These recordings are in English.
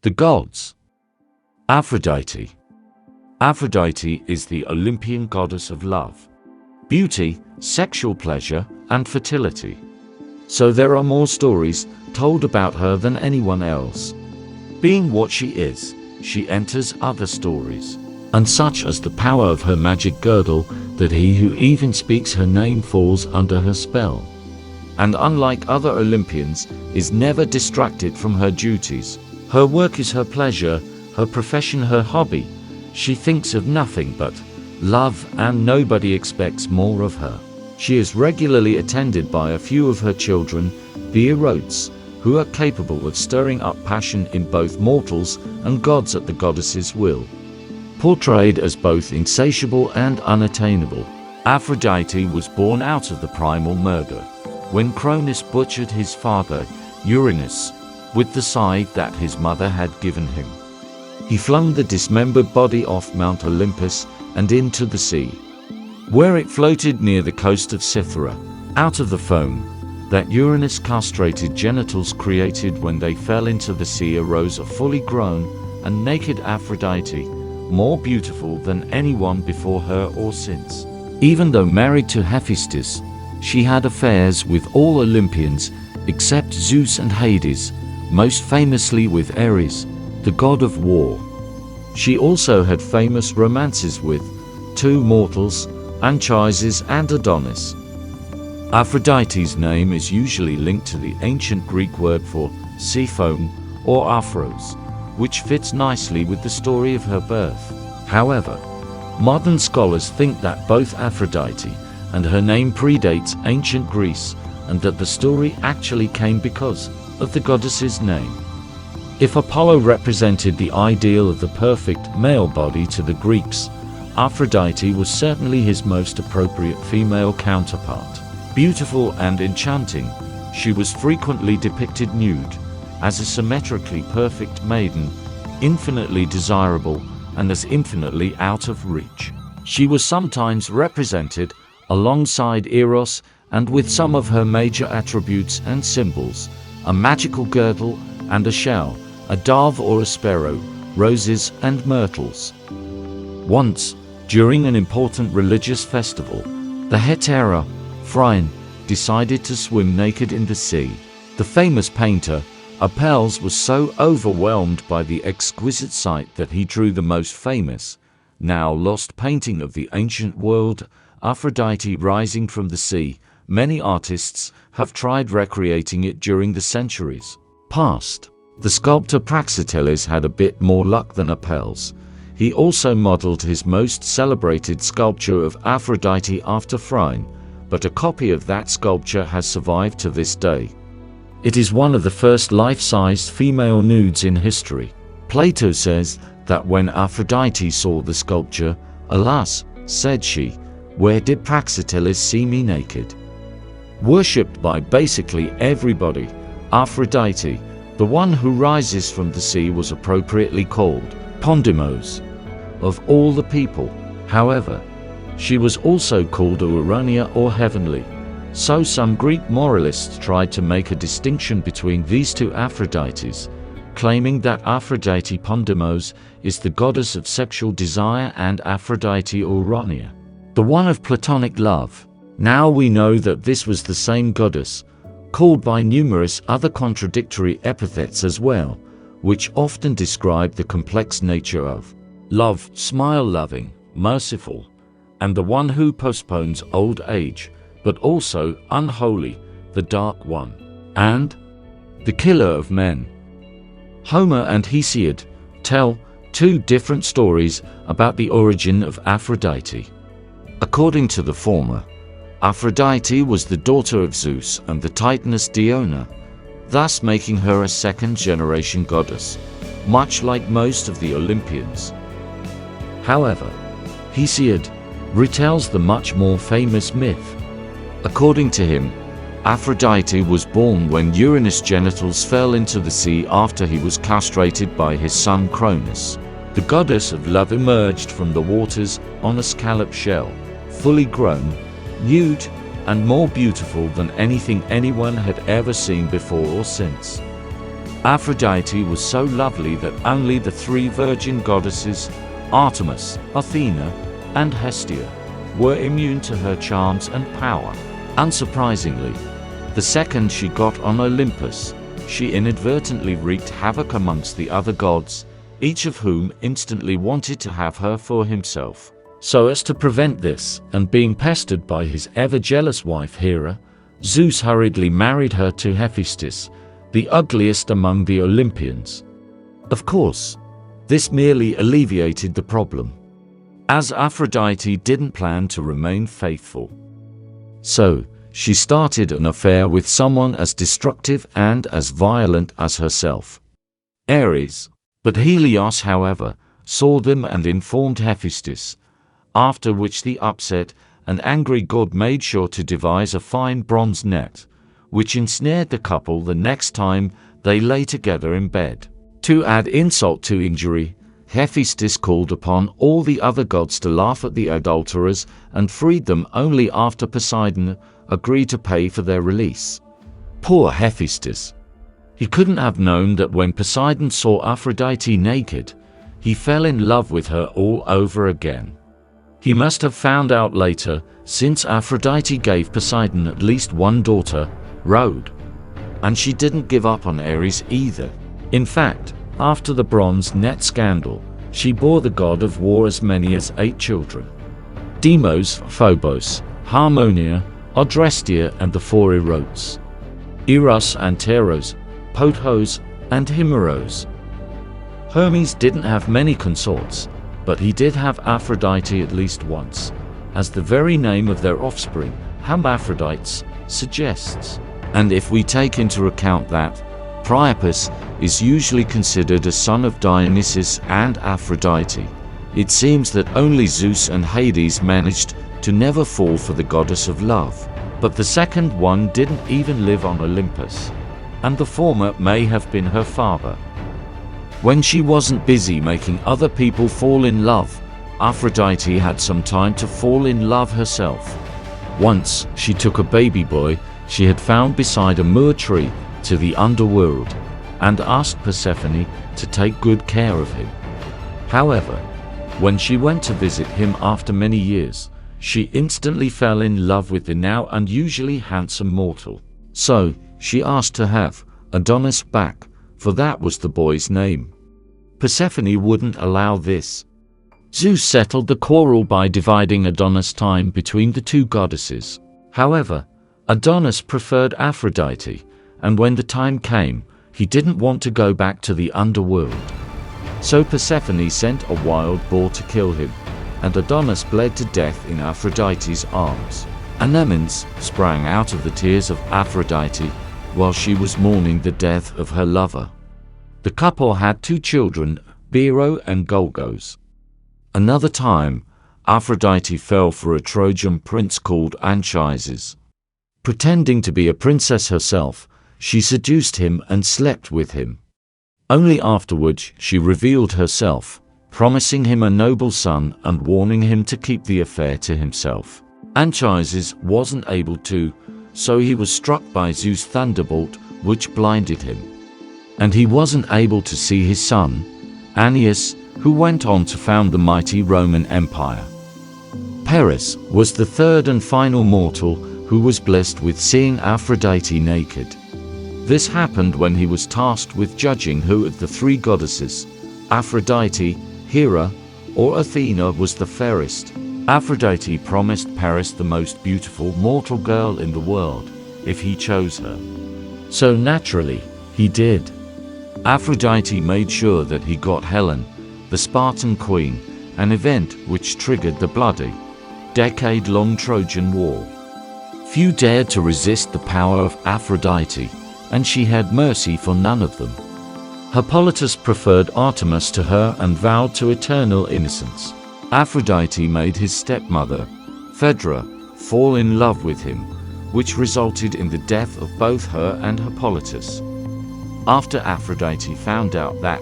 The gods. Aphrodite. Aphrodite is the Olympian goddess of love, beauty, sexual pleasure, and fertility. So there are more stories told about her than anyone else. Being what she is, she enters other stories, and such as the power of her magic girdle, that he who even speaks her name falls under her spell. And unlike other Olympians, is never distracted from her duties. Her work is her pleasure, her profession her hobby. She thinks of nothing but love, and nobody expects more of her. She is regularly attended by a few of her children, the Erotes, who are capable of stirring up passion in both mortals and gods at the goddess's will. Portrayed as both insatiable and unattainable, Aphrodite was born out of the primal murder, when Cronus butchered his father, Uranus, with the scythe that his mother had given him. He flung the dismembered body off Mount Olympus and into the sea, where it floated near the coast of Cythera. Out of the foam that Uranus' castrated genitals created when they fell into the sea arose a fully grown and naked Aphrodite, more beautiful than anyone before her or since. Even though married to Hephaestus, she had affairs with all Olympians except Zeus and Hades, most famously with Ares, the god of war. She also had famous romances with two mortals, Anchises and Adonis. Aphrodite's name is usually linked to the ancient Greek word for sea foam or aphros, which fits nicely with the story of her birth. However, modern scholars think that both Aphrodite and her name predates ancient Greece, and that the story actually came because of the goddess's name. If Apollo represented the ideal of the perfect male body to the Greeks, Aphrodite was certainly his most appropriate female counterpart. Beautiful and enchanting, she was frequently depicted nude, as a symmetrically perfect maiden, infinitely desirable, and as infinitely out of reach. She was sometimes represented alongside Eros and with some of her major attributes and symbols: a magical girdle and a shell, a dove or a sparrow, roses and myrtles. Once, during an important religious festival, the hetera, Phryne, decided to swim naked in the sea. The famous painter, Apelles, was so overwhelmed by the exquisite sight that he drew the most famous, now lost painting of the ancient world, Aphrodite rising from the sea. Many artists have tried recreating it during the centuries past. The sculptor Praxiteles had a bit more luck than Apelles. He also modeled his most celebrated sculpture of Aphrodite after Phryne, but a copy of that sculpture has survived to this day. It is one of the first life-sized female nudes in history. Plato says that when Aphrodite saw the sculpture, "Alas," said she, "where did Praxiteles see me naked?" Worshipped by basically everybody, Aphrodite, the one who rises from the sea, was appropriately called Pondimos of all the people. However, she was also called Urania or heavenly. So some Greek moralists tried to make a distinction between these two Aphrodites, claiming that Aphrodite Pondimos is the goddess of sexual desire and Aphrodite Urania, the one of platonic love. Now we know that this was the same goddess, called by numerous other contradictory epithets as well, which often describe the complex nature of love, smile-loving, merciful, and the one who postpones old age, but also unholy, the dark one, and the killer of men. Homer and Hesiod tell two different stories about the origin of Aphrodite. According to the former, Aphrodite was the daughter of Zeus and the Titaness Diona, thus making her a second-generation goddess, much like most of the Olympians. However, Hesiod retells the much more famous myth. According to him, Aphrodite was born when Uranus' genitals fell into the sea after he was castrated by his son Cronus. The goddess of love emerged from the waters on a scallop shell, fully grown, nude, and more beautiful than anything anyone had ever seen before or since. Aphrodite was so lovely that only the three virgin goddesses, Artemis, Athena, and Hestia, were immune to her charms and power. Unsurprisingly, the second she got on Olympus, she inadvertently wreaked havoc amongst the other gods, each of whom instantly wanted to have her for himself. So as to prevent this, and being pestered by his ever-jealous wife Hera, Zeus hurriedly married her to Hephaestus, the ugliest among the Olympians. Of course, this merely alleviated the problem, as Aphrodite didn't plan to remain faithful. So, she started an affair with someone as destructive and as violent as herself, Ares. But Helios, however, saw them and informed Hephaestus, after which the upset and angry god made sure to devise a fine bronze net, which ensnared the couple the next time they lay together in bed. To add insult to injury, Hephaestus called upon all the other gods to laugh at the adulterers and freed them only after Poseidon agreed to pay for their release. Poor Hephaestus! He couldn't have known that when Poseidon saw Aphrodite naked, he fell in love with her all over again. He must have found out later, since Aphrodite gave Poseidon at least one daughter, Rhode. And she didn't give up on Ares either. In fact, after the bronze net scandal, she bore the god of war as many as 8 children: Deimos, Phobos, Harmonia, Odrestia, and the 4 Erotes, Eros, Anteros, Pothos, and Himeros. Hermes didn't have many consorts, but he did have Aphrodite at least once, as the very name of their offspring, Hermaphrodites, suggests. And if we take into account that Priapus is usually considered a son of Dionysus and Aphrodite, it seems that only Zeus and Hades managed to never fall for the goddess of love. But the second one didn't even live on Olympus, and the former may have been her father. When she wasn't busy making other people fall in love, Aphrodite had some time to fall in love herself. Once, she took a baby boy she had found beside a myrrh tree to the underworld, and asked Persephone to take good care of him. However, when she went to visit him after many years, she instantly fell in love with the now unusually handsome mortal. So, she asked to have Adonis back, for that was the boy's name. Persephone wouldn't allow this. Zeus settled the quarrel by dividing Adonis' time between the 2 goddesses. However, Adonis preferred Aphrodite, and when the time came, he didn't want to go back to the underworld. So Persephone sent a wild boar to kill him, and Adonis bled to death in Aphrodite's arms. Anemones sprang out of the tears of Aphrodite while she was mourning the death of her lover. The couple had 2 children, Bero and Golgos. Another time, Aphrodite fell for a Trojan prince called Anchises. Pretending to be a princess herself, she seduced him and slept with him. Only afterwards she revealed herself, promising him a noble son and warning him to keep the affair to himself. Anchises wasn't able to, so he was struck by Zeus' thunderbolt, which blinded him. And he wasn't able to see his son, Aeneas, who went on to found the mighty Roman Empire. Paris was the third and final mortal who was blessed with seeing Aphrodite naked. This happened when he was tasked with judging who of the 3 goddesses, Aphrodite, Hera, or Athena, was the fairest. Aphrodite promised Paris the most beautiful mortal girl in the world, if he chose her. So naturally, he did. Aphrodite made sure that he got Helen, the Spartan queen, an event which triggered the bloody, decade-long Trojan War. Few dared to resist the power of Aphrodite, and she had mercy for none of them. Hippolytus preferred Artemis to her and vowed to eternal innocence. Aphrodite made his stepmother, Phaedra, fall in love with him, which resulted in the death of both her and Hippolytus. After Aphrodite found out that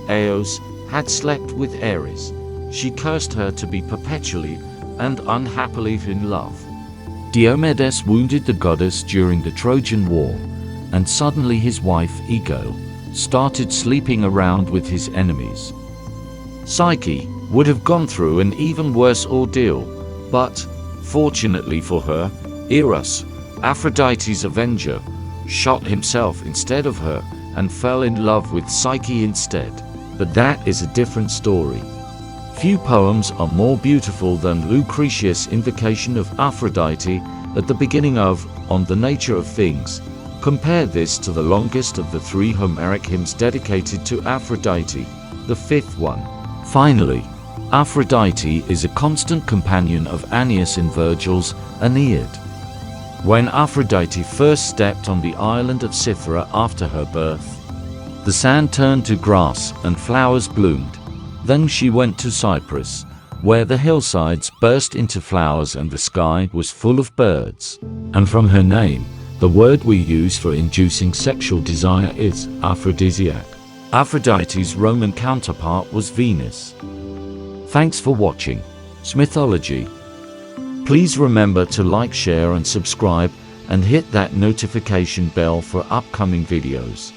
Eos had slept with Ares, she cursed her to be perpetually and unhappily in love. Diomedes wounded the goddess during the Trojan War, and suddenly his wife Ego, started sleeping around with his enemies. Psyche would have gone through an even worse ordeal, but, fortunately for her, Eros, Aphrodite's avenger, shot himself instead of her and fell in love with Psyche instead. But that is a different story. Few poems are more beautiful than Lucretius' invocation of Aphrodite at the beginning of On the Nature of Things. Compare this to the longest of the 3 Homeric hymns dedicated to Aphrodite, the 5th one. Finally, Aphrodite is a constant companion of Aeneas in Virgil's Aeneid. When Aphrodite first stepped on the island of Cythera after her birth, the sand turned to grass and flowers bloomed. Then she went to Cyprus, where the hillsides burst into flowers and the sky was full of birds. And from her name, the word we use for inducing sexual desire is aphrodisiac. Aphrodite's Roman counterpart was Venus. Thanks for watching Smithology. Please remember to like, share and subscribe, and hit that notification bell for upcoming videos.